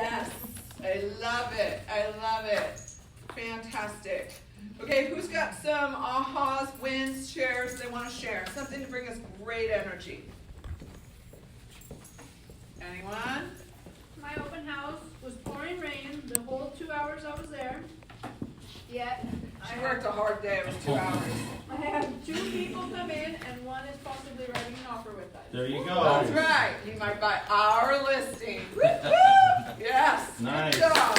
Yes, I love it. I love it. Fantastic. Okay, who's got some ahas, wins, shares they want to share? Something to bring us great energy. Anyone? My open house was pouring rain the whole 2 hours I was there. Yet She worked a hard day. It was 2 hours. I had 2 people come in, and one is possibly writing an offer with us. There you go. That's right. He might buy our listing. Yes. Nice. Good job.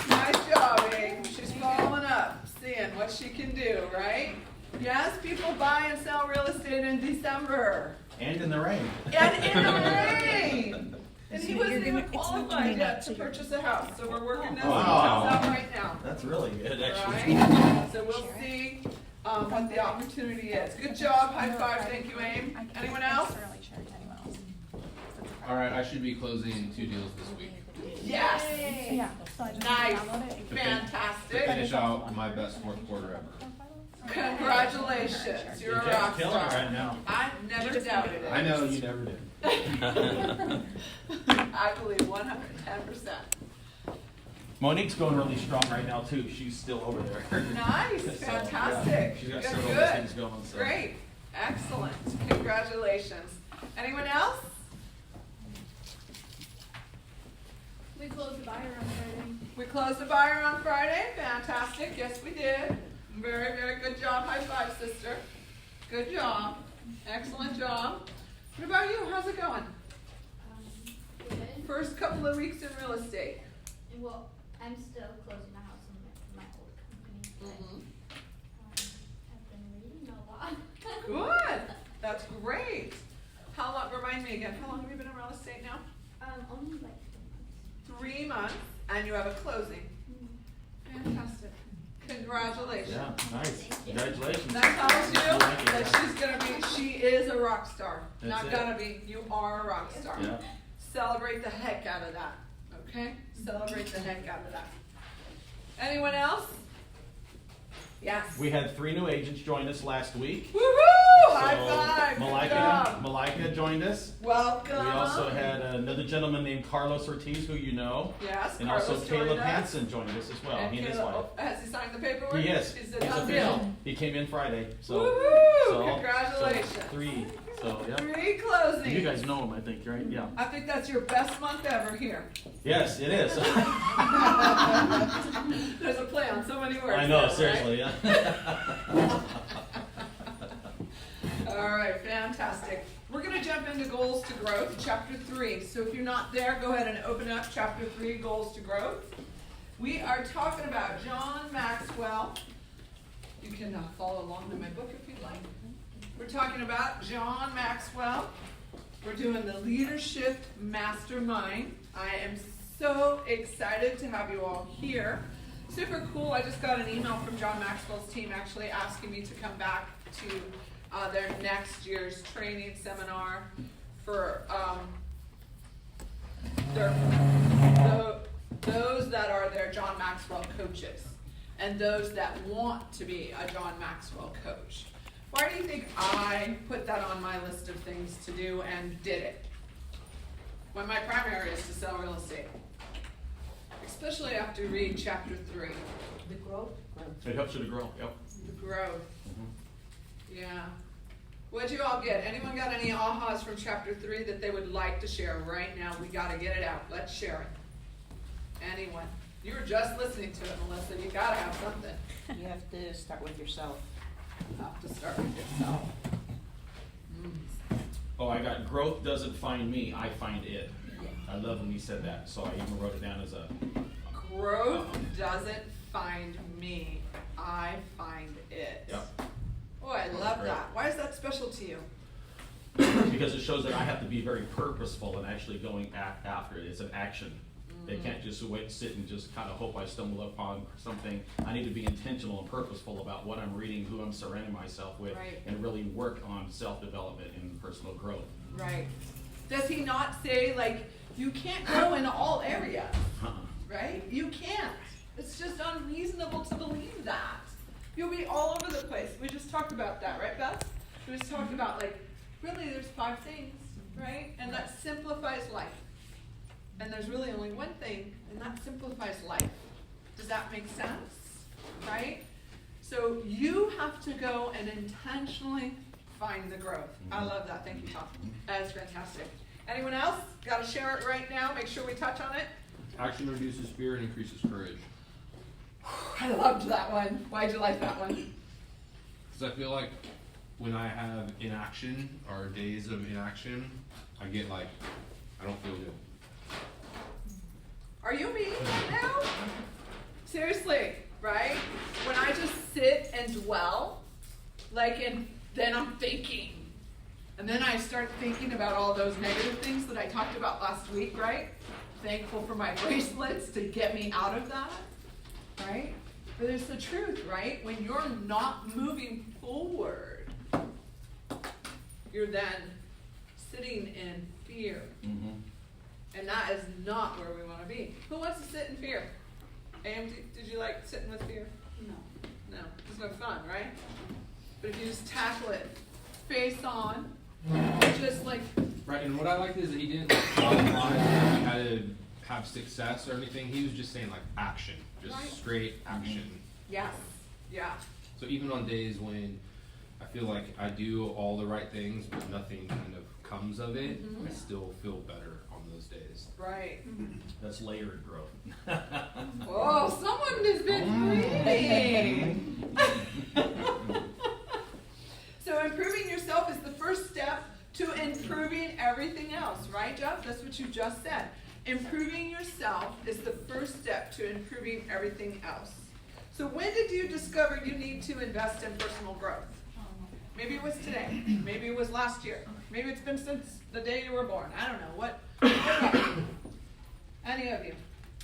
Nice job, Amy. She's following up, seeing what she can do, right? Yes, people buy and sell real estate in December. And in the rain. And in the rain. And he wasn't even qualified yet to purchase a house. So we're working this out right now. That's really good, actually. Right? So we'll see what the opportunity is. Good job. High five. Thank you, Aim. Anyone else? All right, I should be closing 2 deals this week. Yes. Yeah. Nice. Fantastic. Finish out my best fourth quarter ever. Congratulations. You're a rock Killing it star. right now. I never doubted it. I know you never did. I believe 110%. Monique's going really strong right now too. She's still over there. Nice. So, Fantastic. yeah, she's got Good, several good. listings going. So. Great. Excellent. Congratulations. Anyone else? We closed the buyer on Friday. We closed the buyer on Friday. Fantastic. Yes, we did. Very, very good job. High five, sister. Good job. Excellent job. What about you? How's it going? Good. First couple of weeks in real estate. Well, I'm still closing the house in my old company, but I've been reading a lot. Good. That's great. How long? Remind me again. How long have you been in real estate now? Only like 3 months, and you have a closing. 3 months. Fantastic. Congratulations. Yeah, nice. Thank you. Congratulations. That tells you I like it. that she's gonna be. She is a rock star. That's Not it. gonna be. You are a rock star. Yeah. Celebrate the heck out of that. Okay? Celebrate the heck out of that. Anyone else? Yes. We had 3 new agents join us last week. Woohoo! High five. Good job. Malika joined us. Welcome. We also had another gentleman named Carlos Ortiz, who you know. Yes. And Carlos also joined Caleb us. Hansen joined us as well. And He and his Caleb, wife. has he signed the paperwork? He is. He's He's a done official. deal. He came in Friday. So, Woohoo! Congratulations. So 3. So, yeah. 3 closings. You guys know him, I think, right? Yeah. I think that's your best month ever here. Yes, it is. There's a play on so many words. I know, there, seriously, yeah. right? All right, fantastic. We're going to jump into Goals to Growth, Chapter 3. So if you're not there, go ahead and open up Chapter 3, Goals to Growth. We are talking about John Maxwell. You can follow along in my book if you'd like. We're talking about John Maxwell. We're doing the Leadershift Mastermind. I am so excited to have you all here. Super cool. I just got an email from John Maxwell's team actually asking me to come back to their next year's training seminar for those that are their John Maxwell coaches and those that want to be a John Maxwell coach. Why do you think I put that on my list of things to do and did it? When my primary is to sell real estate. Especially after you read Chapter 3. The growth. It helps you to grow. Yep. The growth. Yeah. What'd you all get? Anyone got any ahas from Chapter 3 that they would like to share right now? We got to get it out. Let's share it. Anyone? You were just listening to it, Melissa. You got to have something. You have to start with yourself. You have to start with yourself. Oh, I got growth doesn't find me, I find it. I love when you said that, so I even wrote it down as a... Growth doesn't find me. I find it. Yep. Oh, I love Great. that. Why is that special to you? Because it shows that I have to be very purposeful in actually going after it. It's an action. They can't just sit and just kind of hope I stumble upon something. I need to be intentional and purposeful about what I'm reading, who I'm surrounding myself with, Right. and really work on self-development and personal growth. Right. Does he not say, like, you can't grow in all areas, right? You can't. It's just unreasonable to believe that. You'll be all over the place. We just talked about that, right, Beth? We just talked about, like, really there's 5 things, right? And that simplifies life. And there's really only one thing, and that simplifies life. Does that make sense? Right? So you have to go and intentionally find the growth. I love that. Thank you, Tom. That's fantastic. Anyone else? Got to share it right now. Make sure we touch on it. Action reduces fear and increases courage. I loved that one. Why'd you like that one? Because I feel like when I have inaction or days of inaction, I get like, I don't feel good. Are you me right now? Seriously, right? When I just sit and dwell, and then I'm thinking. And then I start thinking about all those negative things that I talked about last week, right? Thankful for my bracelets to get me out of that, right? But it's the truth, right? When you're not moving forward, you're then sitting in fear. And that is not where we want to be. Who wants to sit in fear? Am, did you like sitting with fear? No, it's no fun, right? But if you just tackle it face on, just like. Right, and what I liked is that he didn't qualify that he had to have success or anything. He was just saying like action, just Right. straight action. Yes. Yeah. So even on days when I feel like I do all the right things, but nothing kind of comes of it, I still feel better on those days. Right. That's layered growth. Oh, someone has been reading. So improving yourself is the first step to improving everything else, right, Jeff? That's what you just said. Improving yourself is the first step to improving everything else. So when did you discover you need to invest in personal growth? Maybe it was today. Maybe it was last year. Maybe it's been since the day you were born. I don't know. What about you? Any of you?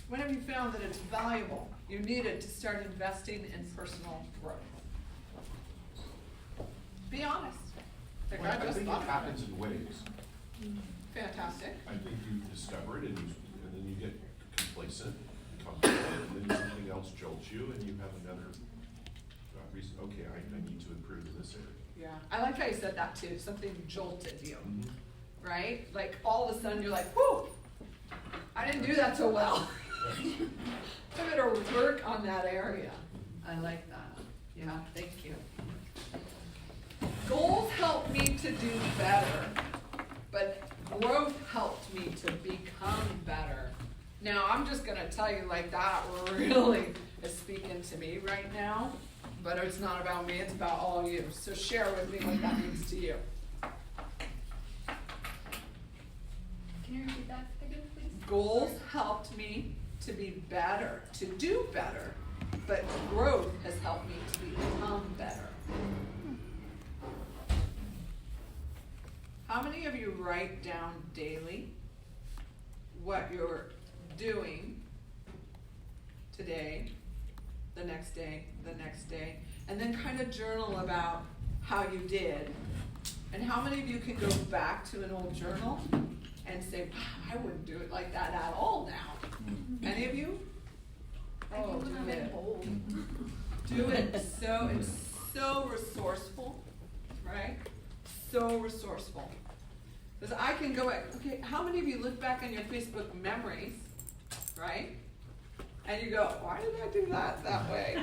When have you found that it's valuable? You needed to start investing in personal growth. Be honest. Like, Well, I just think it thought about happens in waves. Fantastic. I think you discover it and then you get complacent, comfortable, and then something else jolts you and you have another reason, okay, I need to improve in this area. Yeah. I like how you said that too. Something jolted you, right? Like all of a sudden you're like, whoo, I didn't do that so well. I better work on that area. I like that. Yeah, thank you. Goals help me to do better, but growth helped me to become better. Now, I'm just going to tell you like that really is speaking to me right now, but it's not about me, it's about all of you. So share with me what that means to you. Can you repeat that again, please? Goals helped me to be better, to do better, but growth has helped me to become better. How many of you write down daily what you're doing today, the next day, and then kind of journal about how you did? And how many of you can go back to an old journal and say, wow, I wouldn't do it like that at all now? Any of you? Oh, do it. Do it. So it's so resourceful, right? So resourceful. Because I can go back, okay, how many of you look back on your Facebook memories, right? And you go, why did I do that way?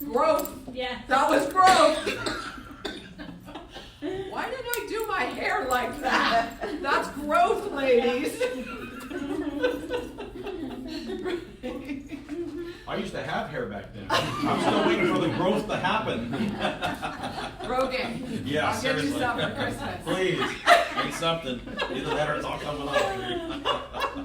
Growth. Yeah. That was growth. Why did I do my hair like that? That's growth, ladies. I used to have hair back then. I'm still waiting for the growth to happen. Rogan. Yeah, I'll get you seriously. some for Christmas. Please, make something. Either that or it's all coming off.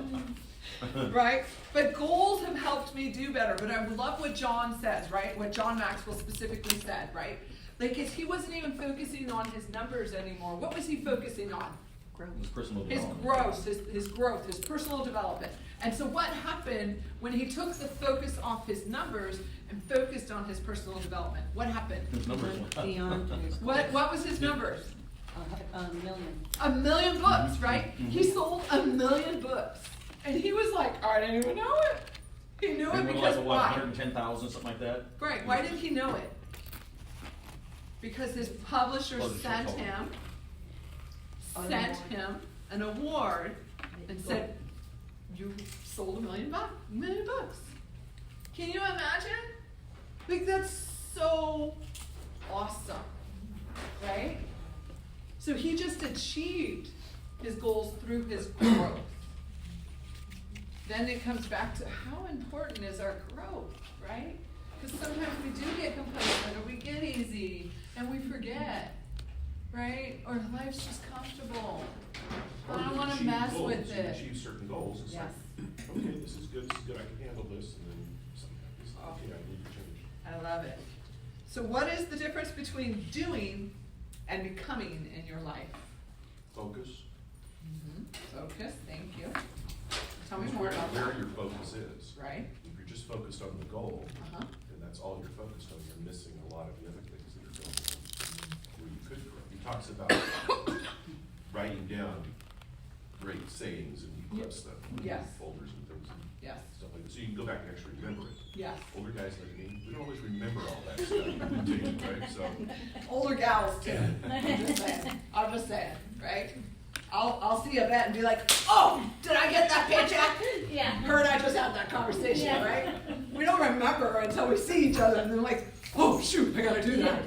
Right? But goals have helped me do better. But I love what John says, right? What John Maxwell specifically said, right? Like, he wasn't even focusing on his numbers anymore. What was he focusing on? His personal His development. growth, his personal development. And so what happened when he took the focus off his numbers and focused on his personal development? What happened? His numbers went up. Beyond his What was his numbers? a million. 1 million books, right? He sold 1 million books. And he was like, I didn't even know it. He knew it And we're because like, what, why? 110,000, something like that? Right, why did he know it? Because his publisher Publisher sent told him. him an award and said, you sold $1 million books. Can you imagine? Like, that's so awesome, right? So he just achieved his goals through his growth. Then it comes back to how important is our growth, right? Because sometimes we do get complacent or we get easy and we forget, right? Or life's just comfortable. Or I don't you want to achieve mess goals, with you it. achieve certain goals, it's like, Yes. okay, this is good, I can handle this, and then sometimes it's like, okay, I need to change. I love it. So what is the difference between doing and becoming in your life? Focus. Focus, thank you. Tell me It's more where, about where that. your focus is. Right? If you're just focused on the goal, Uh-huh. and that's all you're focused on, you're missing a lot of the other things that are going on where you could grow. He talks about writing down great sayings and he clips them, Yes. folders and things and Yes. stuff like that. So you can go back and actually remember it. Yes. Older guys like me, we don't always remember all that stuff, too, right? So, Older gals too. I'm just saying, right? I'll see a vet and be like, oh, did I get that paycheck? Yeah. Her and I just had that conversation, Yeah. right? We don't remember until we see each other and then like, oh shoot, I gotta do that.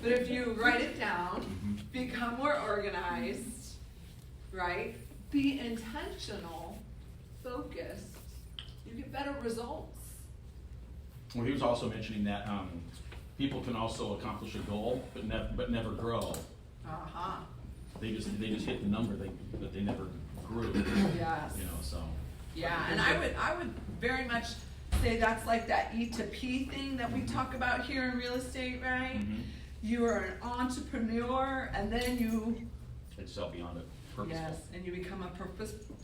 But if you write it down, become more organized, right? Be intentional, focused, you get better results. Well, he was also mentioning that people can also accomplish a goal, but never grow. Uh-huh. They just hit the number, but they never grew. Yes. You know, so. Yeah, and I would very much say that's like that E to P thing that we talk about here in real estate, right? Mhm. You are an entrepreneur, and then you Excel beyond it, purposeful. yes, and you become a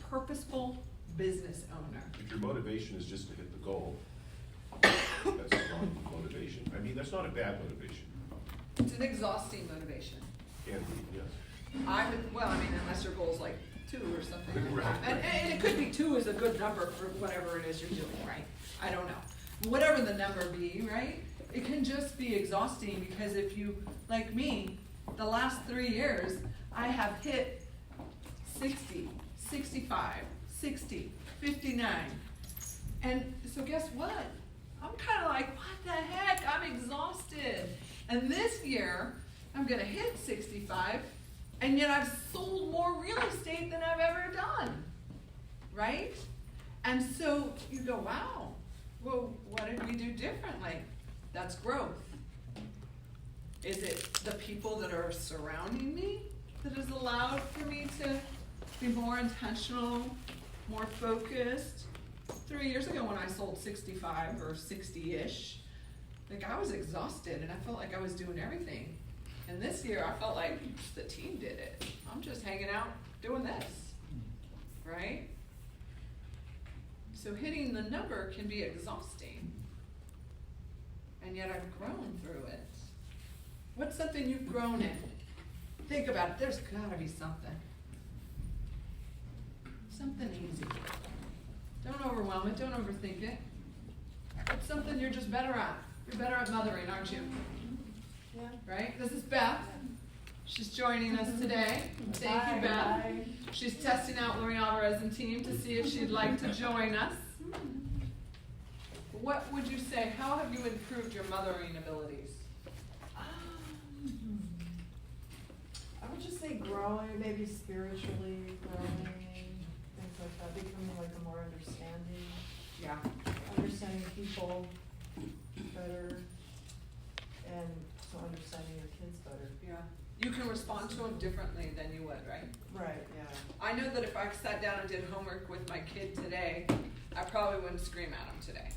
purposeful business owner. if your motivation is just to hit the goal, that's the wrong motivation. I mean, that's not a bad motivation. It's an exhausting motivation. Can be, yes. Unless your goal's like 2 or something like Right. that. And it could be 2 is a good number for whatever it is you're doing, right? I don't know. Whatever the number be, right? It can just be exhausting because if you, like me, the last 3 years, I have hit 60, 65, 60, 59. And so guess what? I'm kind of like, what the heck? I'm exhausted. And this year, I'm going to hit 65, and yet I've sold more real estate than I've ever done, right? And so you go, wow, well, what did we do differently? That's growth. Is it the people that are surrounding me that has allowed for me to be more intentional, more focused? 3 years ago when I sold 65 or 60-ish, like I was exhausted and I felt like I was doing everything. And this year I felt like the team did it. I'm just hanging out doing this, right? So hitting the number can be exhausting. And yet I've grown through it. What's something you've grown in? Think about it. There's gotta be something. Something easy. Don't overwhelm it. Don't overthink it. It's something you're just better at. You're better at mothering, aren't you? Yeah. Right? This is Beth. She's joining us today. Thank you, Beth. She's testing out Lori Alvarez and team to see if she'd like to join us. What would you say? How have you improved your mothering abilities? I would just say growing, maybe spiritually growing, things like that, becoming like a more understanding, Yeah. understanding people better, and so understanding your kids better. Yeah. You can respond to them differently than you would, right? Right, yeah. I know that if I sat down and did homework with my kid today, I probably wouldn't scream at him today.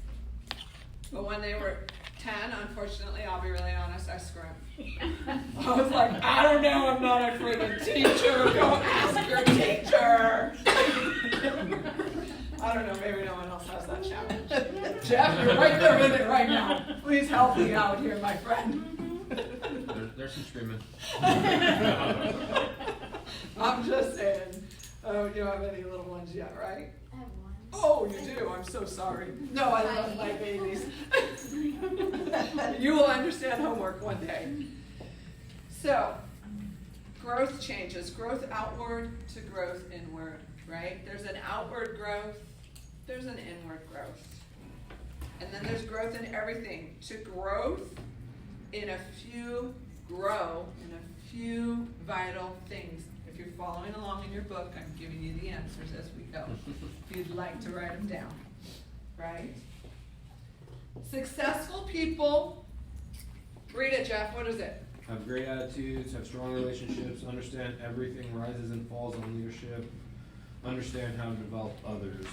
But when they were 10, unfortunately, I'll be really honest, I screamed. I was like, I don't know, I'm not a friggin' teacher, go ask your teacher. I don't know, maybe no one else has that challenge. Jeff, you're right there in it right now. Please help me out here, my friend. There's some screaming. I'm just saying. Oh, you don't have any little ones yet, right? I have one. Oh, you do? I'm so sorry. No, I love my babies. You will understand homework one day. So, growth changes. Growth outward to growth inward, right? There's an outward growth, there's an inward growth. And then there's growth in everything. To grow in a few vital things. If you're following along in your book, I'm giving you the answers as we go. If you'd like to write them down, right? Successful people, read it, Jeff, what is it? Have great attitudes, have strong relationships, understand everything rises and falls on leadership, understand how to develop others.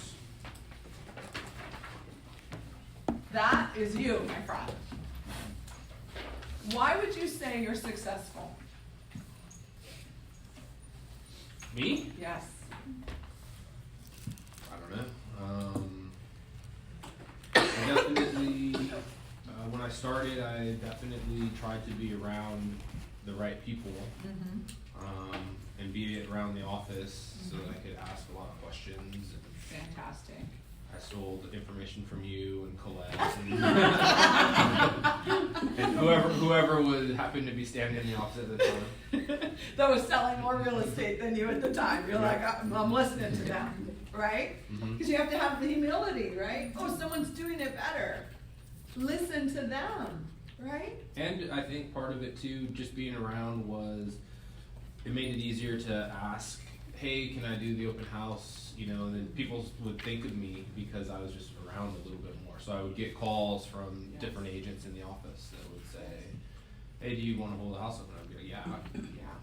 That is you, my friend. Why would you say you're successful? Me? Yes. I don't know. I definitely, when I started, I definitely tried to be around the right people, and be around the office so that I could ask a lot of questions. Fantastic. I stole information from you and Colette and whoever would happen to be standing in the office at the time. That was selling more real estate than you at the time. You're like, I'm listening to them, right? Because you have to have the humility, right? Oh, someone's doing it better. Listen to them, right? And I think part of it too, just being around it made it easier to ask, hey, can I do the open house? You know, and then people would think of me because I was just around a little bit more. So I would get calls from different agents in the office that would say, hey, do you want to hold a house open? I'd be like, yeah. Yeah.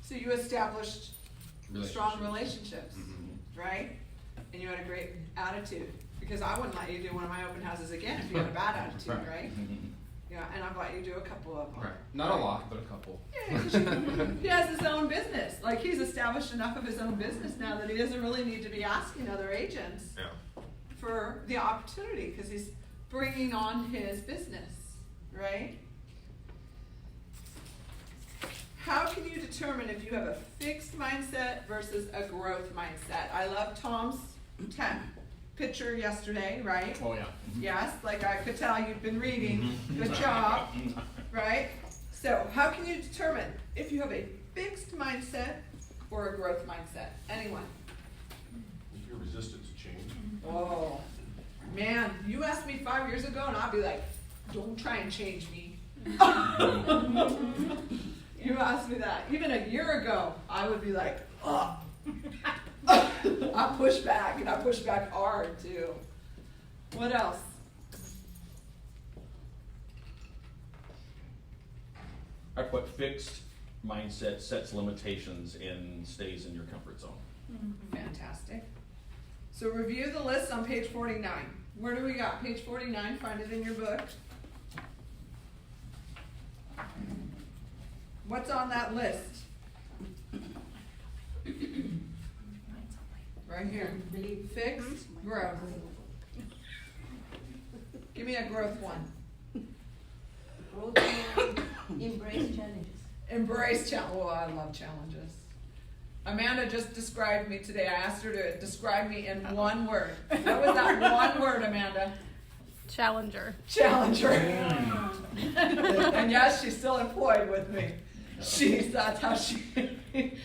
So you established strong relationships, right? And you had a great attitude. Because I wouldn't let you do one of my open houses again if you had a bad attitude, right? Yeah, and I've let you do a couple of them. Right. Not a lot, but a couple. Yeah, 'cause he has his own business. Like, he's established enough of his own business now that he doesn't really need to be asking other agents for the opportunity because he's bringing on his business, right? How can you determine if you have a fixed mindset versus a growth mindset? I love Tom's picture yesterday, right? Oh, yeah. Yes, like I could tell you've been reading. Good job, right? So how can you determine if you have a fixed mindset or a growth mindset? Anyone? If you're resistant to change. Oh, man, you asked me 5 years ago and I'd be like, don't try and change me. You asked me that. Even a year ago, I would be like, oh. I push back, and I push back hard too. What else? I put fixed mindset sets limitations and stays in your comfort zone. Fantastic. So review the list on page 49. Where do we got? Page 49, find it in your book. What's on that list? Right here. Fixed, growth. Give me a growth one. Embrace challenges. Embrace challenge. Oh, I love challenges. Amanda just described me today. I asked her to describe me in one word. What was that one word, Amanda? Challenger. Challenger. And yes, she's still employed with me. That's how she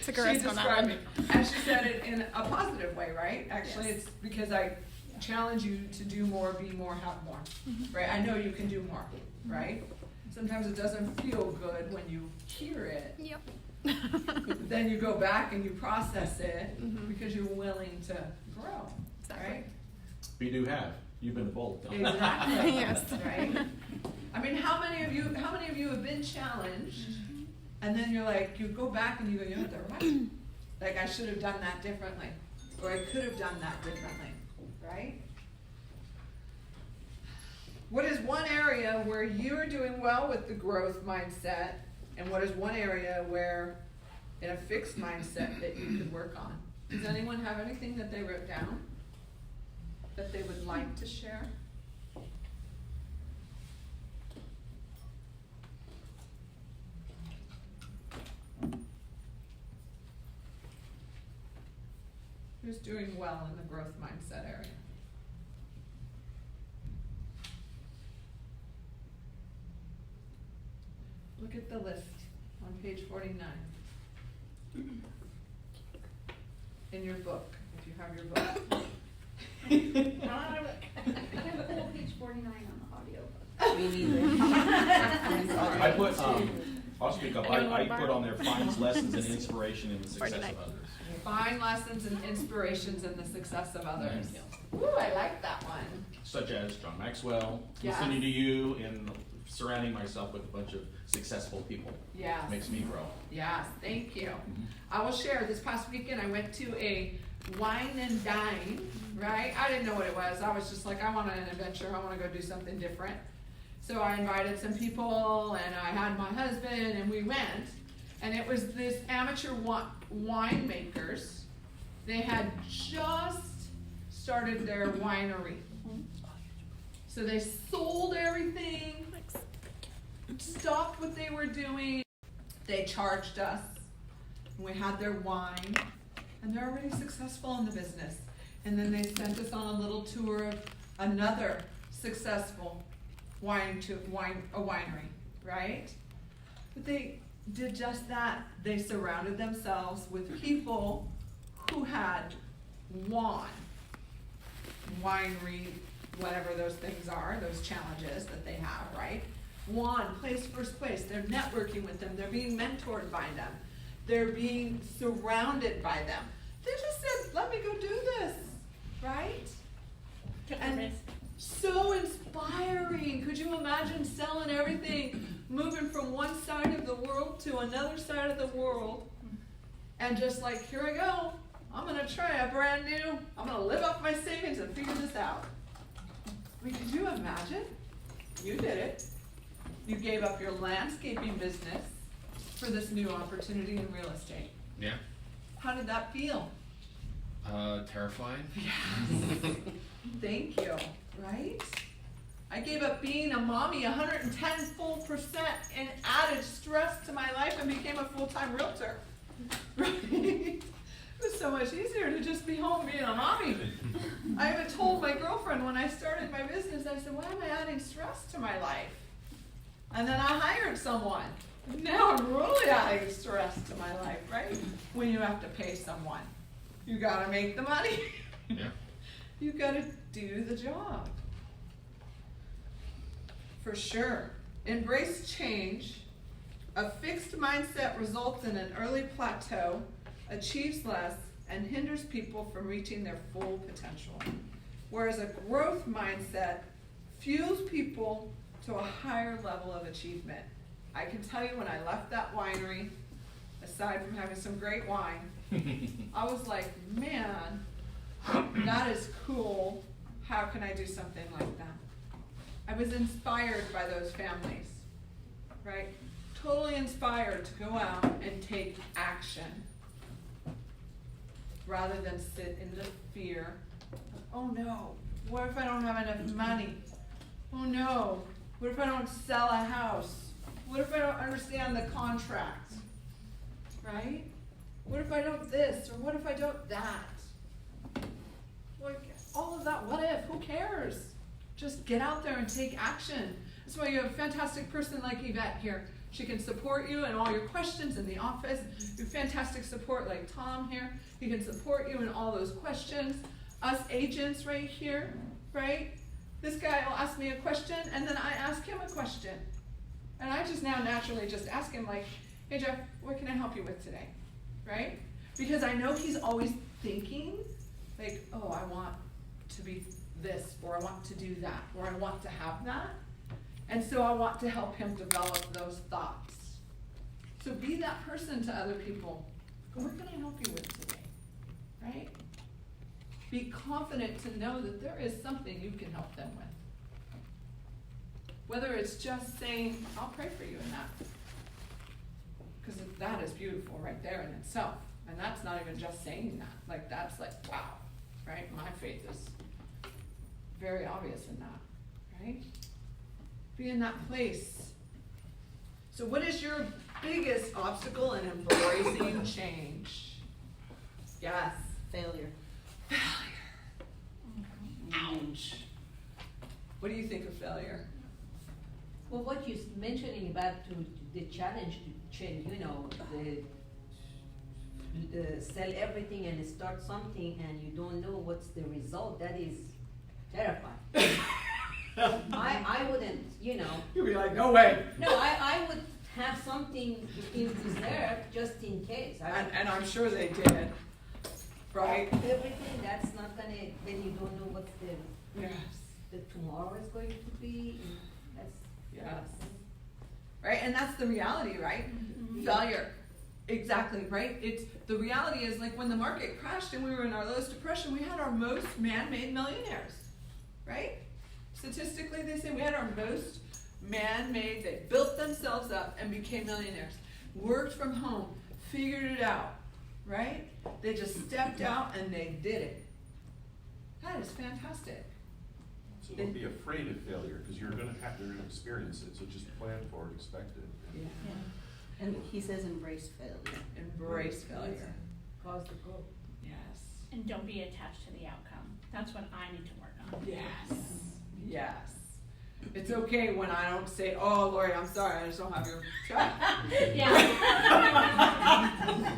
Took a risk on that described one. me. And she said it in a positive way, right? Actually, Yes. it's because I challenge you to do more, be more, have more. Right? I know you can do more, right? Sometimes it doesn't feel good when you hear it. Yep. But then you go back and you process it because you're willing to grow, Exactly. right? We do have. You've been both. Exactly. Yes. Right? I mean, how many of you have been challenged and then you're like, you go back and you go, you know, they're right. Like, I should have done that differently. Or I could have done that differently, right? What is one area where you are doing well with the growth mindset, and what is one area where, in a fixed mindset, that you could work on? Does anyone have anything that they wrote down that they would like to share? Who's doing well in the growth mindset area? Look at the list on page 49 in your book, if you I have full page 49 on the audio. Me neither. I put, I'll speak up, Anyone I want put to on there, finds lessons and inspiration in the success 49. of others. Find lessons and inspirations in the success of others. Ooh, I like that one. Such as John Maxwell, Yes. listening to you, and surrounding myself with a bunch of successful people. Yes. Makes me grow. Yes, thank you. I will share, this past weekend I went to a wine and dine, right? I didn't know what it was. I was just like, I want an adventure. I want to go do something different. So I invited some people and I had my husband and we went. And it was this amateur winemakers. They had just started their winery. So they sold everything, stopped what they were doing. They charged us. We had their wine, and they're already successful in the business. And then they sent us on a little tour of another successful winery, right? But they did just that. They surrounded themselves with people who had won winery, whatever those things are, those challenges that they have, right? Won, placed first place. They're networking with them. They're being mentored by them. They're being surrounded by them. They just said, let me go do this, right? And so inspiring. Could you imagine selling everything, moving from one side of the world to another side of the world, and just like, here I go. I'm going to try a brand new, I'm going to live off my savings and figure this out. I mean, could you imagine? You did it. You gave up your landscaping business for this new opportunity in real estate. Yeah. How did that feel? Terrifying. Yes. Thank you. Right? I gave up being a mommy 110 full % and added stress to my life and became a full-time realtor. Right? It was so much easier to just be home being a mommy. I even told my girlfriend when I started my business, I said, why am I adding stress to my life? And then I hired someone. Now I'm really adding stress to my life, right? When you have to pay someone. You gotta make the money. Yeah. You gotta do the job. For sure. Embrace change. A fixed mindset results in an early plateau, achieves less, and hinders people from reaching their full potential. Whereas a growth mindset fuels people to a higher level of achievement. I can tell you when I left that winery, aside from having some great wine, I was like, man, that is cool. How can I do something like that? I was inspired by those families, right? Totally inspired to go out and take action rather than sit in the fear of, oh no, what if I don't have enough money? Oh no, what if I don't sell a house? What if I don't understand the contract? Right? What if I don't this, or what if I don't that? Like, all of that, what if? Who cares? Just get out there and take action. That's why you have a fantastic person like Yvette here. She can support you in all your questions in the office. You have fantastic support like Tom here. He can support you in all those questions. Us agents right here, right? This guy will ask me a question, and then I ask him a question. And I just now naturally just ask him like, hey Jeff, what can I help you with today? Right? Because I know he's always thinking like, oh, I want to be this, or I want to do that, or I want to have that. And so I want to help him develop those thoughts. So be that person to other people. What can I help you with today? Right? Be confident to know that there is something you can help them with. Whether it's just saying, I'll pray for you in that. Because that is beautiful right there in itself. And that's not even just saying that. Like, that's like, wow. Right? My faith is very obvious in that. Right? Be in that place. So what is your biggest obstacle in embracing change? Yes. Failure. Ouch. What do you think of failure? Well, what you're mentioning about to the challenge to change, you know, the sell everything and start something and you don't know what's the result, that is terrified. I wouldn't, you know, You'd be like, no way. no, I would have something in reserve just in case. And I'm sure they did, right? Everything that's not gonna, then you don't know what Yes. the tomorrow is going to be, that's, Yes. Right, and that's the reality, right? Failure. Exactly, right? It's, the reality is like when the market crashed and we were in our lowest depression, we had our most man-made millionaires, right? Statistically, they say we had our most man-made, they built themselves up and became millionaires. Worked from home, figured it out, right? They just stepped out and they did it. That is fantastic. So don't be afraid of failure, because you're gonna experience it, so just plan for it, expect it. Yeah. And he says embrace failure. Embrace failure. cause the growth. Yes. And don't be attached to the outcome. That's what I need to work on. Yes. Yes. It's okay when I don't say, oh, Lori, I'm sorry, I just don't have your check. Yeah.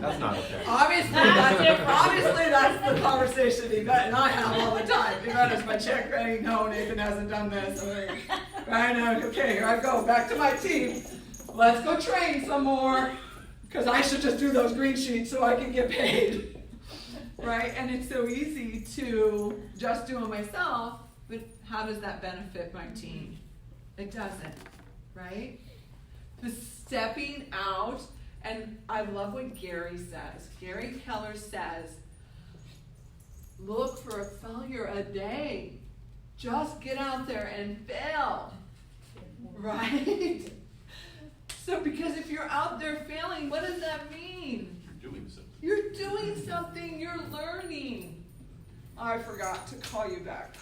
That's not okay. Obviously, that's the conversation Yvette and I have all the time. Yvette, is my check ready? No, Nathan hasn't done this. Right now, okay, here I go, back to my team. Let's go train some more, because I should just do those green sheets so I can get paid. Right? And it's so easy to just do it myself, but how does that benefit my team? It doesn't, right? The stepping out, and I love what Gary says. Gary Keller says, look for a failure a day. Just get out there and fail, right? So because if you're out there failing, what does that mean? You're doing something. You're doing something, you're learning. I forgot to call you back.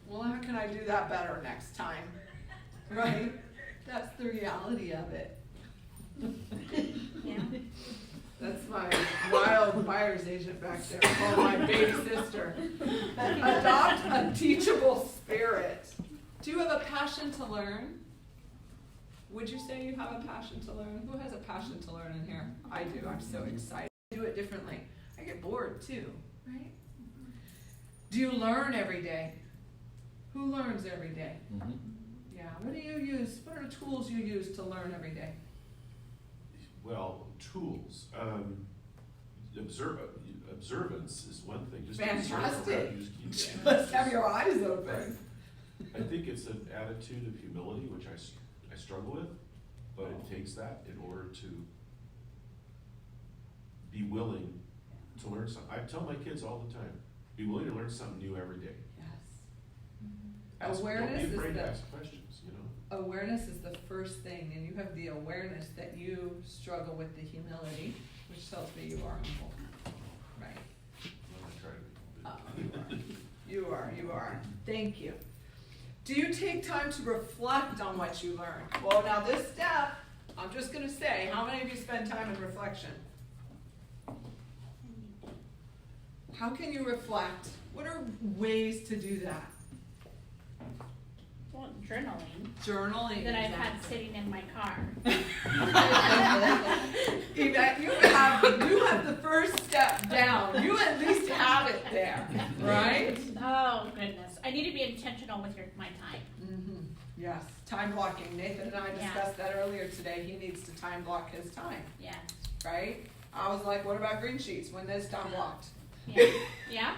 Well, how can I do that better next time? Right? That's the reality of it. Yeah. That's my wild buyer's agent back there, called my baby sister. Adopt a teachable spirit. Do you have a passion to learn? Would you say you have a passion to learn? Who has a passion to learn in here? I do. I'm so excited. I do it differently. I get bored too, right? Do you learn every day? Who learns every day? Mm-hmm. Yeah. What do you use? What are the tools you use to learn every day? Well, tools. Observance is one thing. Just Fantastic. observe, just keep Just have your eyes open. I think it's an attitude of humility, which I struggle with, but it takes that in order to be willing to learn something. I tell my kids all the time, be willing to learn something new every day. Yes. Awareness Don't be is afraid to the ask questions, you know? awareness is the first thing, and you have the awareness that you struggle with the humility, which tells me you are humble, right? Well, I try to be. You are. Thank you. Do you take time to reflect on what you learned? Well, now this step, I'm just gonna say, how many of you spend time in reflection? How can you reflect? What are ways to do that? Well, journaling Journaling. that I've exactly. had sitting in my car. Yvette, you have the first step down. You at least have it there, right? Oh, goodness. I need to be intentional with my time. Mm-hmm. Yes, time blocking. Nathan and I discussed that earlier today. He needs to time block his time, Yeah. right? I was like, what about green sheets? When is time blocked? Yeah. Yeah?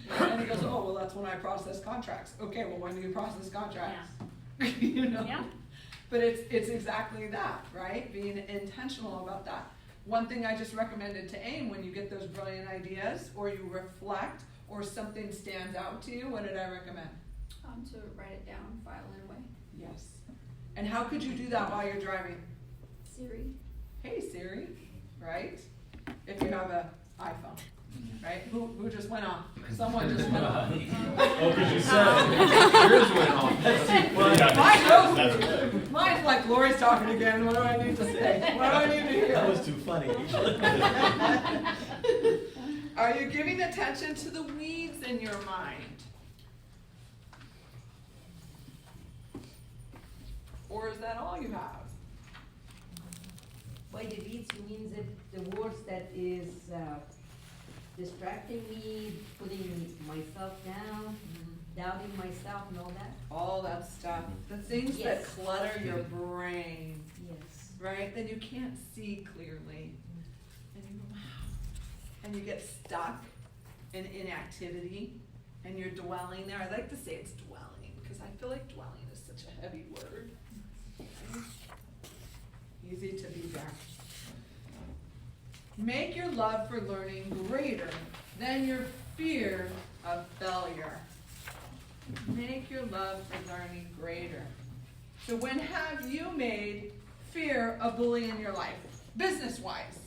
And he goes, oh, well, that's when I process contracts. Okay, well, when do you process contracts? Yeah. You know? Yeah. But it's exactly that, right? Being intentional about that. One thing I just recommended to AIM when you get those brilliant ideas, or you reflect, or something stands out to you, what did I recommend? To write it down, file it away. Yes. And how could you do that while you're driving? Siri. Hey Siri, right? If you have an iPhone, right? Who just went off? Someone just went off. Oh, because you said yours went off. That's too funny. Mine That's goes. Mine's like Lori's talking again. What do I need to say? What do I need to hear? That was too funny. Are you giving attention to the weeds in your mind? Or is that all you have? By the leads, you mean the words that is distracting me, putting myself down. doubting myself and all that. All that stuff, the things that Yes. clutter your brain, Yes. right? Then you can't see clearly. And you go, wow. And you get stuck in inactivity and you're dwelling there. I like to say it's dwelling because I feel like dwelling is such a heavy word. Right? Easy to be there. Make your love for learning greater than your fear of failure. Make your love for learning greater. So when have you made fear a bully in your life, business-wise?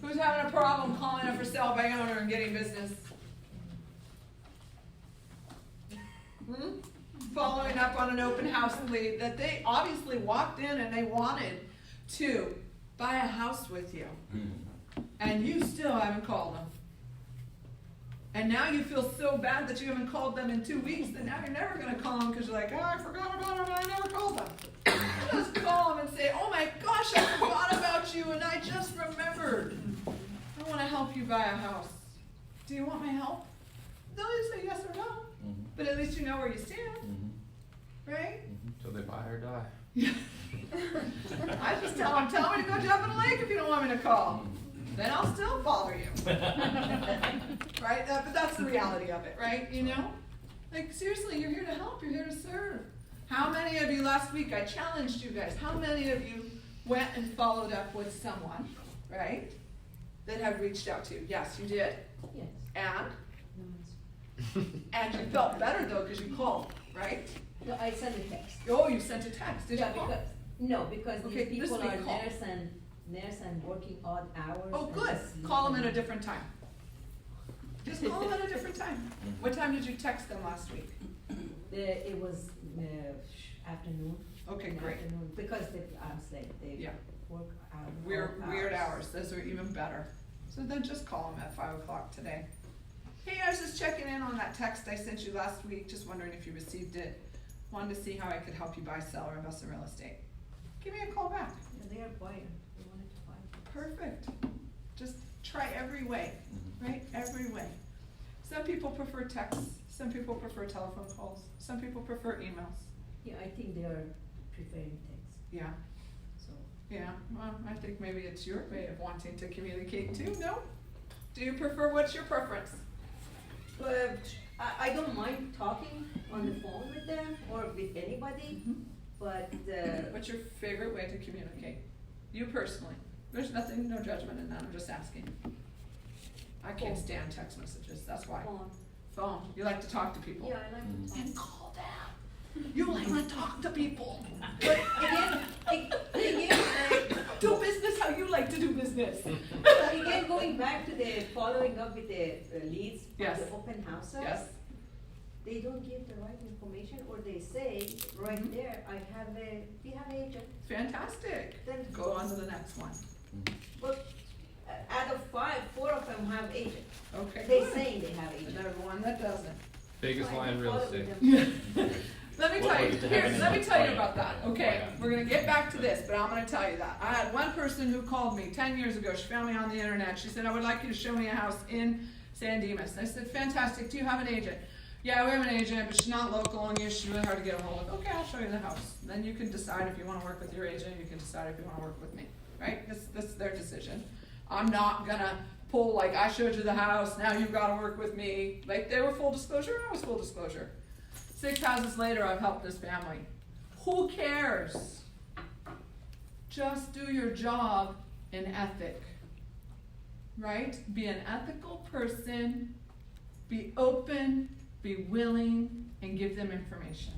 Who's having a problem calling up for sale by owner and getting business? Following up on an open house lead that they obviously walked in and they wanted to buy a house with you. And you still haven't called them. And now you feel so bad that you haven't called them in 2 weeks that now you're never going to call them because you're like, oh, I forgot about them and I never called them. Just call them and say, oh my gosh, I forgot about you and I just remembered. I want to help you buy a house. Do you want my help? They'll either say yes or no. But at least you know where you stand. Right? Till they buy or die. I just tell them to go jump in a lake if you don't want me to call. Then I'll still bother you. Right? But that's the reality of it, right? You know? Like, seriously, you're here to help. You're here to serve. How many of you last week, I challenged you guys, how many of you went and followed up with someone, right, that had reached out to you? Yes, you did. Yes. And? No answer. And you felt better, though, because you called, right? No, I sent a text. Oh, you sent a text. Did Yeah, you call? because Okay, these this people week are call. nurse and working odd hours. Oh, and good. sleep Call them and- at a different time. Just call them at a different time. What time did you text them last week? It was afternoon. Okay, in the great. Afternoon, because they Yeah. work out. Weird hours. Those are even better. So then just call them at 5 o'clock today. Hey, I was just checking in on that text I sent you last week, just wondering if you received it. Wanted to see how I could help you buy, sell, or invest in real estate. Give me a call back. Yeah, they are buyer. They wanted to buy. Perfect. Just try every way, right? Every way. Some people prefer texts. Some people prefer telephone calls. Some people prefer emails. Yeah, I think they are preferring text. Yeah. So Yeah, well, I think maybe it's your way of wanting to communicate too, no? Do you prefer, what's your preference? But I don't mind talking on the phone with them or with anybody, but What's your favorite way to communicate? You personally. There's nothing, no judgment in that, I'm just asking. I can't Phone. stand text messages, that's why. phone. Phone, you like to talk to people. Yeah, I like to talk. And call them. You like to talk to people. But again, Do business how you like to do business. again, going back to the following up with the leads for Yes. the open houses. Yes. They don't give the right information, or they say right Mhm. there, we have an agent. Fantastic. Then Go on to the next one. But out of 5, 4 of them have agent. Okay, They good. say they have agent. Another one that doesn't. Biggest So I line in can real follow estate. them. Let me What tell you, was it to here, have let me any tell you client? about that, okay? Client. We're gonna get back to this, but I'm gonna tell you that. I had one person who called me 10 years ago, she found me on the internet, she said, I would like you to show me a house in San Dimas. And I said, fantastic, do you have an agent? Yeah, we have an agent, but she's not local and she's really hard to get a hold of. Okay, I'll show you the house. Then you can decide if you wanna work with your agent, you can decide if you wanna work with me, right? That's their decision. I'm not gonna pull like, I showed you the house, now you've gotta work with me. Like, they were full disclosure, and I was full disclosure. 6 houses later, I've helped this family. Who cares? Just do your job in ethic, right? Be an ethical person, be open, be willing, and give them information.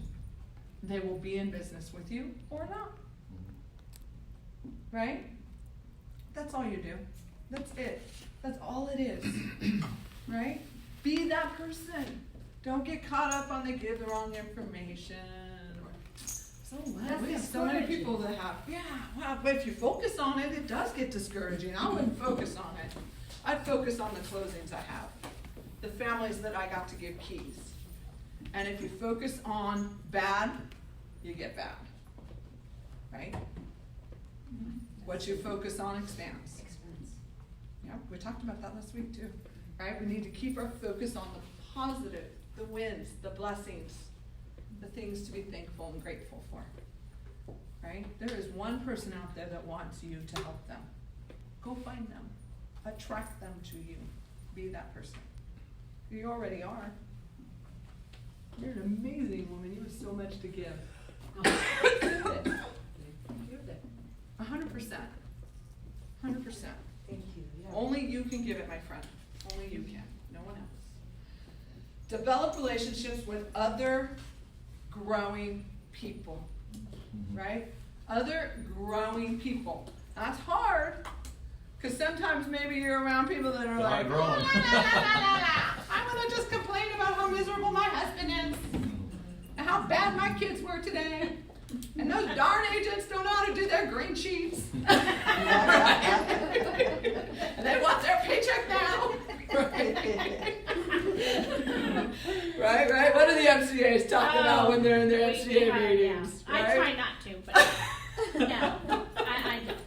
They will be in business with you or not, right? That's all you do. That's it. That's all it is, right? Be that person. Don't get caught up on they give the wrong information. So what? That's We have so many discouraging. people that have, yeah, well, but if you focus on it, it does get discouraging. I wouldn't focus on it. I'd focus on the closings I have, the families that I got to give keys. And if you focus on bad, you get bad, right? What you focus on expands. Expense. Yeah, we talked about that last week too, right? We need to keep our focus on the positive, the wins, the blessings, the things to be thankful and grateful for. Right? There is one person out there that wants you to help them. Go find them. Attract them to you. Be that person. You already are. You're an amazing woman. You have so much to give. Give it. Give it. 100%. 100%. Thank you, yeah. Only you can give it, my friend. Only you can. No one else. Develop relationships with other growing people. Right? Other growing people. That's hard. Because sometimes maybe you're around people that are like, growing. I'm going to just complain about how miserable my husband is. And how bad my kids were today. And those darn agents don't know how to do their green sheets. And they want their paycheck now. Right? What do the MCAs talk about when they're in their MCA meetings? Yeah. I try not to, but no, I don't.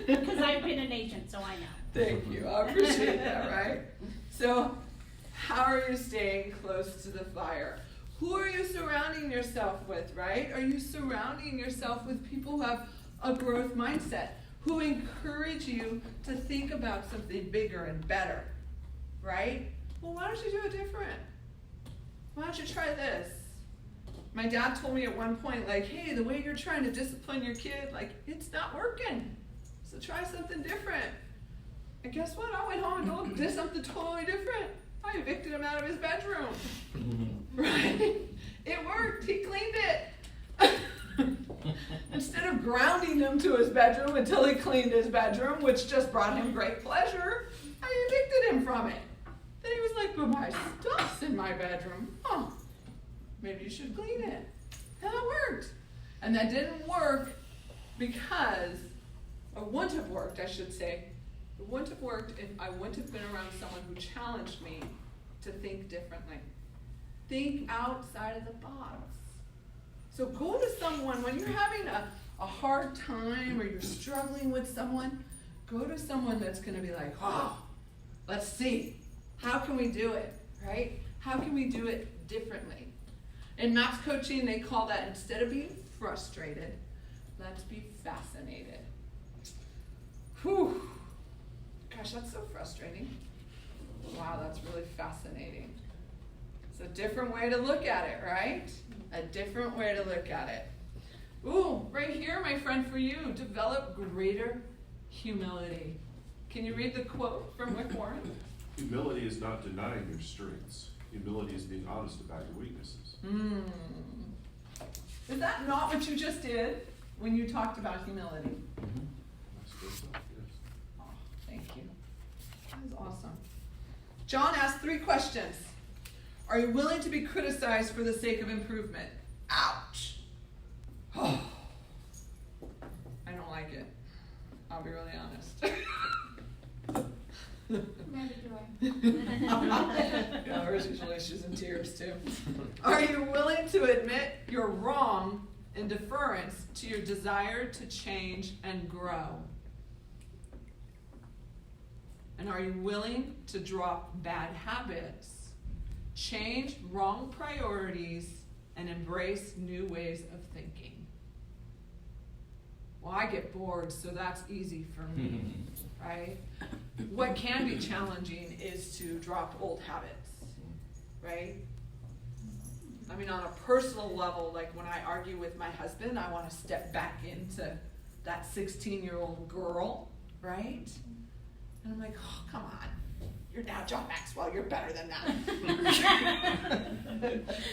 Because I've been an agent, so I know. Thank you. I appreciate that, right? So, how are you staying close to the fire? Who are you surrounding yourself with, right? Are you surrounding yourself with people who have a growth mindset, who encourage you to think about something bigger and better, right? Well, why don't you do it different? Why don't you try this? My dad told me at one point, like, hey, the way you're trying to discipline your kid, like, it's not working. So try something different. And guess what? I went home and did something totally different. I evicted him out of his bedroom. Right? It worked. He cleaned it. Instead of grounding him to his bedroom until he cleaned his bedroom, which just brought him great pleasure, I evicted him from it. Then he was like, but my stuff's in my bedroom. Oh, maybe you should clean it. And that worked. And that didn't work because, or wouldn't have worked, I should say. It wouldn't have worked if I wouldn't have been around someone who challenged me to think differently. Think outside of the box. So go to someone, when you're having a hard time or you're struggling with someone, go to someone that's going to be like, oh, let's see. How can we do it, right? How can we do it differently? In Maps coaching, they call that, instead of being frustrated, let's be fascinated. Whew. Gosh, that's so frustrating. Wow, that's really fascinating. It's a different way to look at it, right? A different way to look at it. Ooh, right here, my friend, for you, develop greater humility. Can you read the quote from Rick Warren? Humility is not denying your strengths. Humility is being honest about your weaknesses. Is that not what you just did when you talked about humility? I suppose so, yes. Oh, thank you. That was awesome. John asked 3 questions. Are you willing to be criticized for the sake of improvement? Ouch. Oh, I don't like it. I'll be really honest. Neither do I. Yeah, hers usually she's in tears too. Are you willing to admit you're wrong in deference to your desire to change and grow? And are you willing to drop bad habits, change wrong priorities, and embrace new ways of thinking? Well, I get bored, so that's easy for me, right? What can be challenging is to drop old habits, right? I mean, on a personal level, like when I argue with my husband, I want to step back into that 16-year-old girl, right? And I'm like, oh, come on. You're now John Maxwell. You're better than that.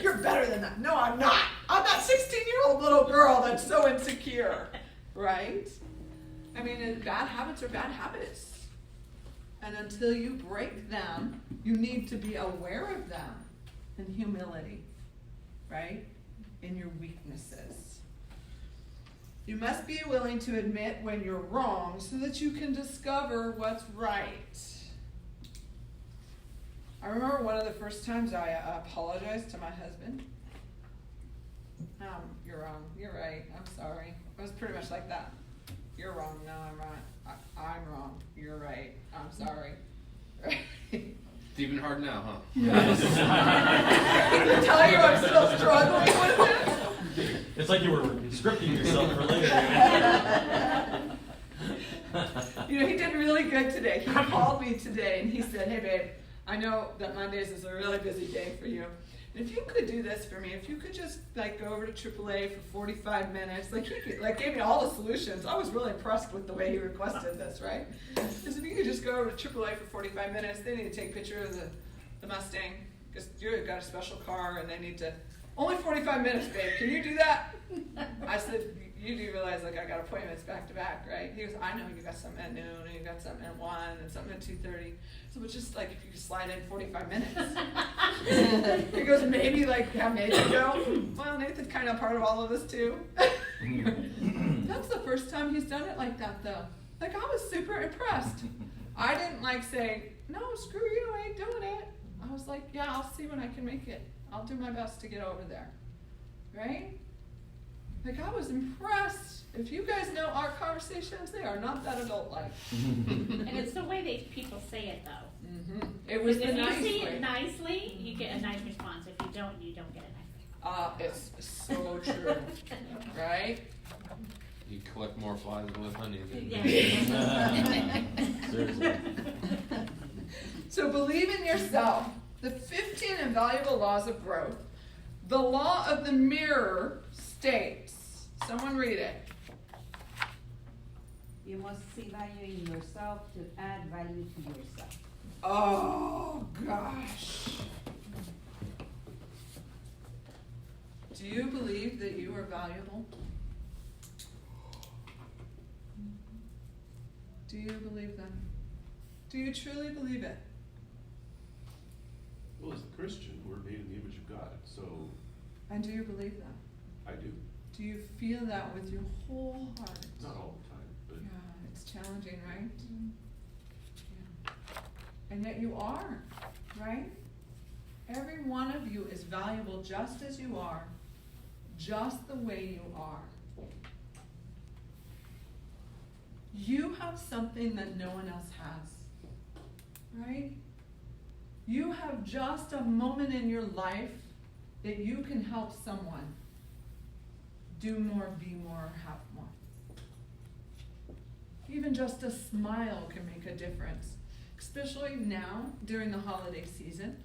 You're better than that. No, I'm not. I'm that 16-year-old little girl that's so insecure, right? I mean, bad habits are bad habits. And until you break them, you need to be aware of them in humility, right? In your weaknesses. You must be willing to admit when you're wrong so that you can discover what's right. I remember one of the first times I apologized to my husband. You're wrong. You're right. I'm sorry. It was pretty much like that. You're wrong. No, I'm right. I'm wrong. You're right. I'm sorry. Right? It's even hard now, huh? Yes. I tell you, I'm still struggling with it. It's like you were scripting yourself for later. You know, he did really good today. He called me today and he said, hey babe, I know that Mondays is a really busy day for you. And if you could do this for me, if you could just like go over to AAA for 45 minutes, like he could, like gave me all the solutions. I was really impressed with the way he requested this, right? Because if you could just go over to AAA for 45 minutes, they need to take a picture of the Mustang, because you've got a special car and they need to, only 45 minutes, babe, can you do that? I said, you do realize like I got appointments back to back, right? He goes, I know you got something at noon and you got something at 1 and something at 2:30. So it's just like if you could slide in 45 minutes. He goes, maybe like have Nathan go. Well, Nathan's kind of part of all of this too. That's the first time he's done it like that though. Like I was super impressed. I didn't like say, no, screw you, I ain't doing it. I was like, yeah, I'll see when I can make it. I'll do my best to get over there, right? Like I was impressed. If you guys know our conversations, they are not that adult-like. And it's the way they people say it though. Mm-hmm. It was the If nice you say way. it nicely, you get a nice response. If you don't get a nice response. It's so true, right? You collect more flies with honey than Yeah. Seriously. So believe in yourself. The 15 invaluable laws of growth. The law of the mirror states, someone read it. You must see value in yourself to add value to yourself. Oh gosh. Do you believe that you are valuable? Do you believe that? Do you truly believe it? Well, as a Christian, we're made in the image of God, so And do you believe that? I do. Do you feel that with your whole heart? Not all the time, but Yeah, it's challenging, right? Yeah. And yet you are, right? Every one of you is valuable just as you are, just the way you are. You have something that no one else has, right? You have just a moment in your life that you can help someone do more, be more, have more. Even just a smile can make a difference, especially now during the holiday season.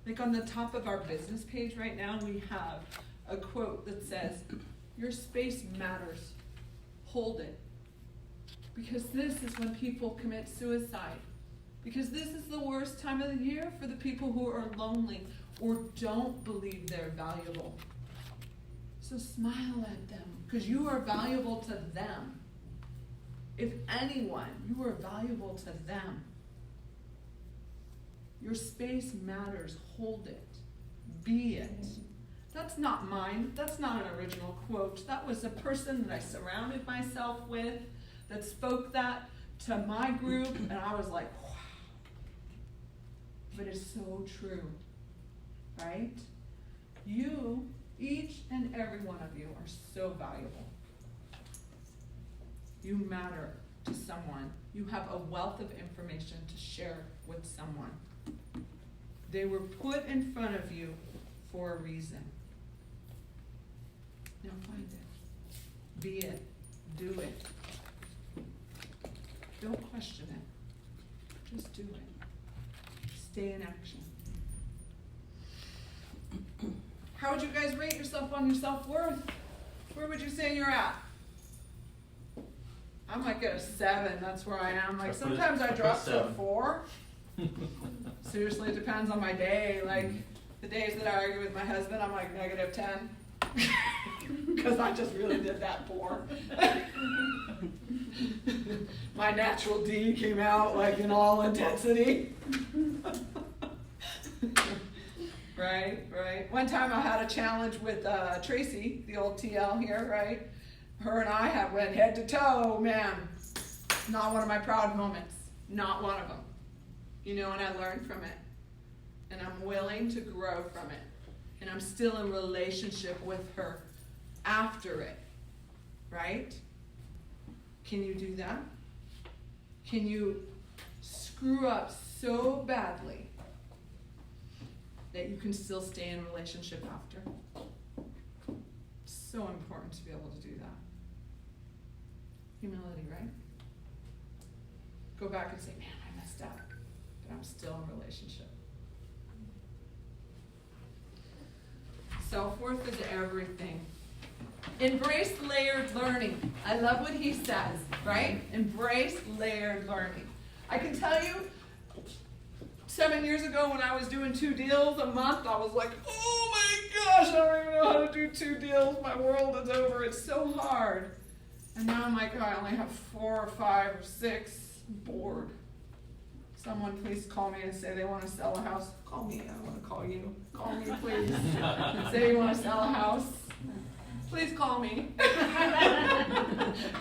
Like on the top of our business page right now, we have a quote that says, your space matters, hold it. Because this is when people commit suicide. Because this is the worst time of the year for the people who are lonely or don't believe they're valuable. So smile at them, because you are valuable to them. If anyone, you are valuable to them. Your space matters, hold it, be it. That's not mine, that's not an original quote. That was a person that I surrounded myself with that spoke that to my group, and I was like, wow. But it's so true, right? You, each and every one of you, are so valuable. You matter to someone. You have a wealth of information to share with someone. They were put in front of you for a reason. Now find it. Be it. Do it. Don't question it. Just do it. Stay in action. How would you guys rate yourself on your self-worth? Where would you say you're at? I'm like at a 7, that's where I am. Like sometimes I drop to a 4. Seriously, it depends on my day. Like the days that I argue with my husband, I'm like -10. Because I just really did that poor. My natural D came out like in all intensity. Right. One time I had a challenge with Tracy, the old TL here, right? Her and I went head to toe, man. Not one of my proud moments. Not one of them. You know, and I learned from it. And I'm willing to grow from it. And I'm still in relationship with her after it. Right? Can you do that? Can you screw up so badly that you can still stay in relationship after. So important to be able to do that. Humility, right? Go back and say, man, I messed up, but I'm still in relationship. Self-worth is everything. Embrace layered learning. I love what he says, right? Embrace layered learning. I can tell you, 7 years ago when I was doing 2 deals a month, I was like, oh my gosh, I don't even know how to do 2 deals. My world is over. It's so hard. And now I'm like, oh, I only have 4 or 5 or 6. Bored. Someone please call me and say they want to sell a house. Call me. I don't want to call you. Call me, please. Say you want to sell a house. Please call me.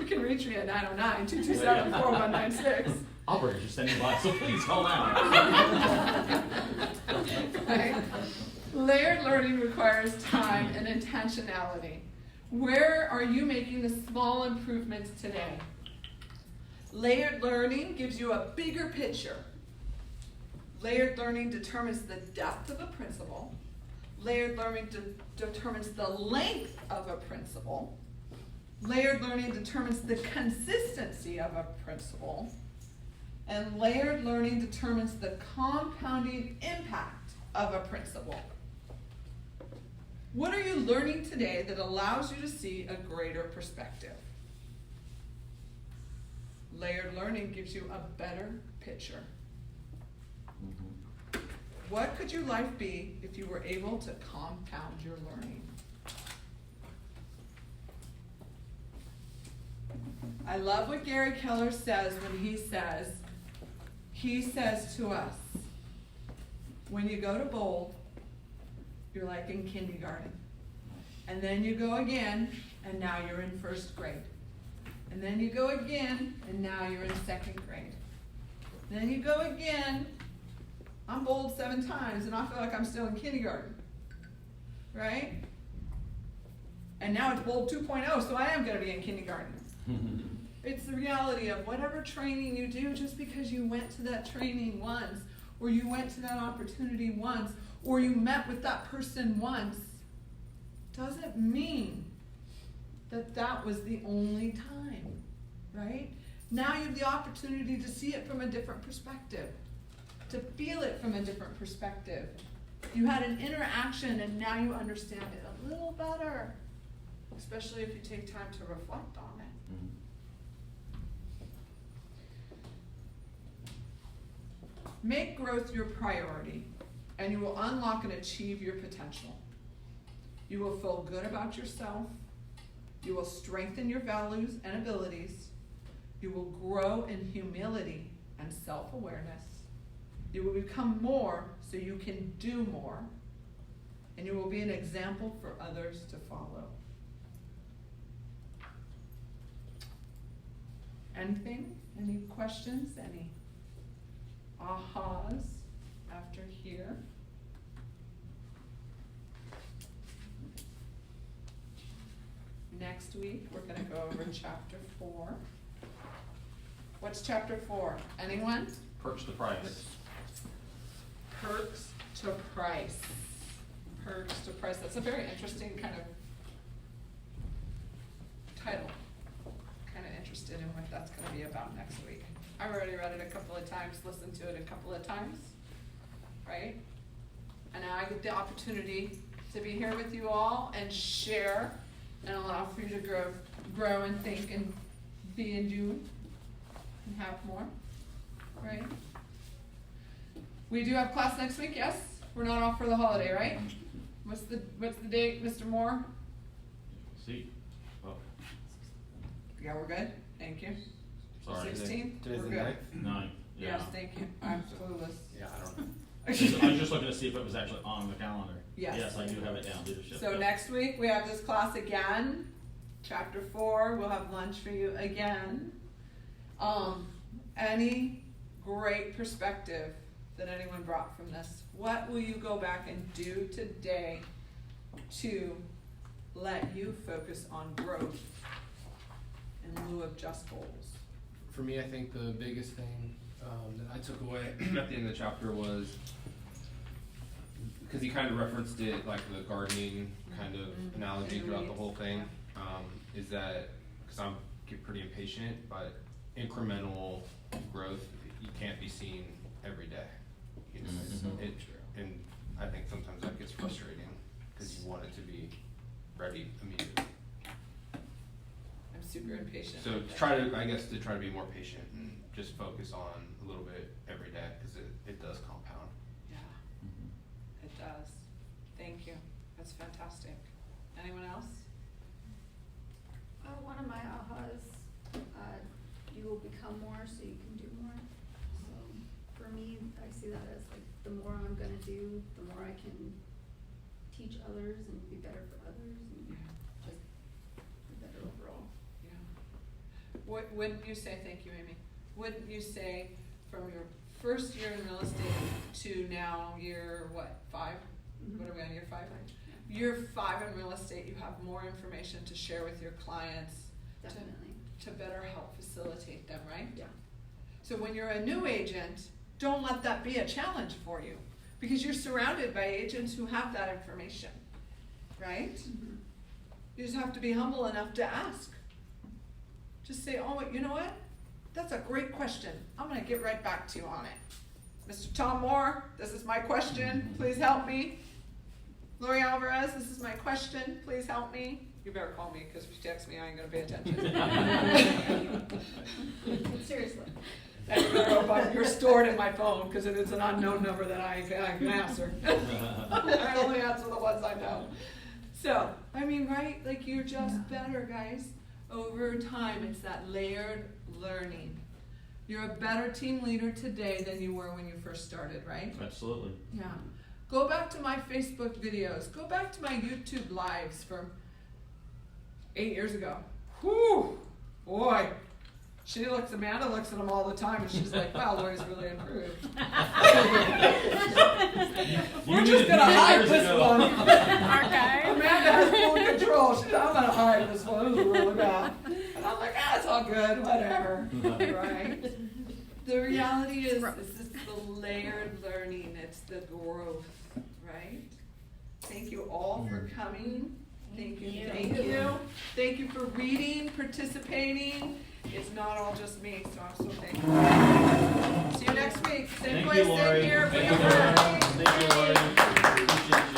You can reach me at 909-227-4196. Alvarez just sending by, so please call now. Right? Layered learning requires time and intentionality. Where are you making the small improvements today? Layered learning gives you a bigger picture. Layered learning determines the depth of a principle. Layered learning determines the length of a principle. Layered learning determines the consistency of a principle. And layered learning determines the compounding impact of a principle. What are you learning today that allows you to see a greater perspective? Layered learning gives you a better picture. What could your life be if you were able to compound your learning? I love what Gary Keller says when he says to us, when you go to Bold, you're like in kindergarten. And then you go again, and now you're in 1st grade. And then you go again, and now you're in 2nd grade. Then you go again. I'm Bold 7 times, and I feel like I'm still in kindergarten. Right? And now it's Bold 2.0, so I am going to be in kindergarten. It's the reality of whatever training you do, just because you went to that training once, or you went to that opportunity once, or you met with that person once, doesn't mean that that was the only time, right? Now you have the opportunity to see it from a different perspective, to feel it from a different perspective. You had an interaction and now you understand it a little better, especially if you take time to reflect on it. Make growth your priority, and you will unlock and achieve your potential. You will feel good about yourself. You will strengthen your values and abilities. You will grow in humility and self-awareness. You will become more so you can do more. And you will be an example for others to follow. Anything? Any questions? Any ahas after here? Next week, we're going to go over chapter 4. What's chapter 4? Anyone? Perks to price. Perks to price. Perks to price. That's a very interesting kind of title. Kind of interested in what that's going to be about next week. I've already read it a couple of times, listened to it a couple of times, right? And now I get the opportunity to be here with you all and share and allow for you to grow and think and be and do and have more, right? We do have class next week, yes? We're not off for the holiday, right? What's the date, Mr. Moore? See? Oh, Yeah, we're good, thank you. sorry. 16th, Today's we're the good. 9th? 9. Yeah. Yes, thank you, I'm clueless. Yeah, I don't know. I was just looking to see if it was actually on the calendar. Yes. Yes, I do have it down, leadership. So Yep. next week, we have this class again, chapter 4, we'll have lunch for you again. Any great perspective that anyone brought from this? What will you go back and do today to let you focus on growth in lieu of just goals? For me, I think the biggest thing that I took away at the end of the chapter was because he kind of referenced it like the gardening kind of analogy And throughout the weeds, whole thing, is that, because I'm get pretty impatient, but incremental growth, you can't be seen every day. You know, and I think sometimes that gets frustrating because you want it to be ready immediately. I'm super impatient. So try to be more patient and just focus on a little bit every day because it does compound. Yeah, it does. Thank you. That's fantastic. Anyone else? One of my ahas, you will become more so you can do more. So for me, I see that as like the more I'm gonna do, the more I can teach others and be better for others and just be better overall. Yeah. Wouldn't you say, thank you, Amy, wouldn't you say from your first year in real estate to now year, what, 5? Mhm. What are we on, year 5? Yeah. Year 5 in real estate, you have more information to share with your clients Definitely. to better help facilitate them, right? Yeah. So when you're a new agent, don't let that be a challenge for you because you're surrounded by agents who have that information, right? Mhm. You just have to be humble enough to ask. Just say, oh, you know what? That's a great question. I'm gonna get right back to you on it. Mr. Tom Moore, this is my question, please help me. Lori Alvarez, this is my question, please help me. You better call me, because if you text me, I ain't gonna pay attention. Seriously. And you're stored in my phone, because if it's an unknown number, then I can answer. I only answer the ones I know. So, I mean, right, like you're just better, guys. Over time, it's that layered learning. You're a better team leader today than you were when you first started, right? Absolutely. Yeah. Go back to my Facebook videos. Go back to my YouTube lives from 8 years ago. Whew, boy. Amanda looks at them all the time and she's like, wow, Lori's really improved. We're just gonna hide this one. Amanda has full control. She's like, I'm gonna hide this one. This is really bad. And I'm like, it's all good, whatever. Right? The reality is this is the layered learning. It's the growth, right? Thank you all for coming. Thank you. Thank you for reading, participating. It's not all just me, so I'm so thankful. See you next week. Same place, same here. Thank you, Lori. Thank you, Lori. Appreciate you.